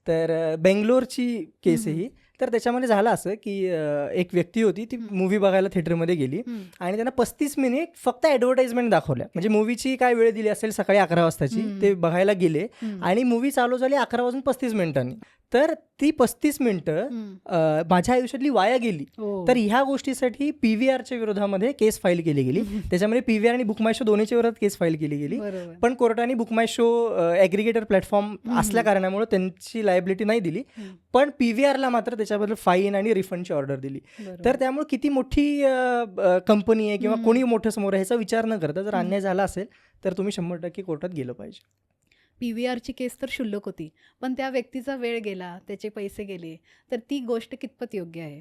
तर बेंगलोरची केस आहे ही. तर त्याच्यामध्ये झालं असं की एक व्यक्ती होती, ती मूवी बघायला थिएटरमध्ये गेली आणि त्यांना 35 मिनिट फक्त ॲडव्हर्टाइजमेंट दाखवल्या. म्हणजे मूवीची काय वेळ दिली असेल, सकाळी 11 वाजताची. ते बघायला गेले आणि मूवी चालू झाली 11:35 तर ती 35 मिनिटं माझ्या आयुष्यातली वाया गेली. तर ह्या गोष्टीसाठी PVRच्या विरोधामध्ये केस फाईल केली गेली. त्याच्यामध्ये PVR आणि बुक माय शो दोन्हीच्या विरोधात केस फाईल केली गेली. पण कोर्टाने बुक माय शो ॲग्रिगेटर प्लॅटफॉर्म असल्या कारणामुळे त्यांची लायबिलिटी नाही दिली. पण PVRला मात्र त्याच्याबद्दल फाईन आणि रिफंडची ऑर्डर दिली. तर त्यामुळे किती मोठी कंपनी आहे किंवा कोणी मोठं समोर आहे ह्याचा विचार न करता जर अन्याय झाला असेल तर तुम्ही 100% कोर्टात गेलं पाहिजे. PVRची केस तर क्षुल्लक होती, पण त्या व्यक्तीचा वेळ गेला, त्याचे पैसे गेले, तर ती गोष्ट कितपत योग्य आहे?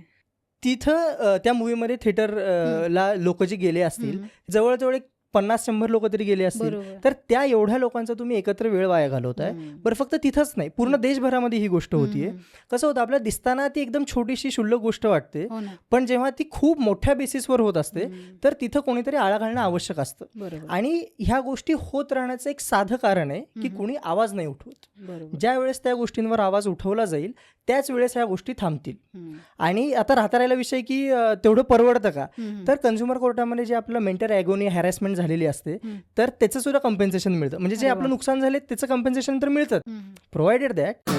तिथं त्या मूवीमध्ये थिएटरला लोक जे गेले असतील, जवळजवळ 50-100 लोक तरी गेले असतील. तर त्या एवढ्या लोकांचा तुम्ही एकत्र वेळ वाया घालवताय. बरं, फक्त तिथंच नाही, पूर्ण देशभरामध्ये ही गोष्ट होतीये. कसं होतं, आपल्याला दिसताना ती एकदम छोटीशी क्षुल्लक गोष्ट वाटते, पण जेव्हा ती खूप मोठ्या बेसिसवर होत असते तर तिथं कोणीतरी आळा घालणं आवश्यक असतं. आणि ह्या गोष्टी होत राहण्याचं एक साधं कारण आहे की कोणी आवाज नाही उठवत. ज्या वेळेस त्या गोष्टींवर आवाज उठवला जाईल त्याच वेळेस ह्या गोष्टी थांबतील. आणि आता राहता राहिला विषय की तेवढं परवडतं का, तर कन्झ्युमर कोर्टामध्ये जे आपलं मेंटल ॲगोनी हॅरॅसमेंट झालेली असते तर त्याचं सुद्धा कम्पेन्सेशन मिळतं. म्हणजे जे आपलं नुकसान झाले त्याचं कम्पेन्सेशन तर मिळतं, प्रोव्हाइडेड दॅट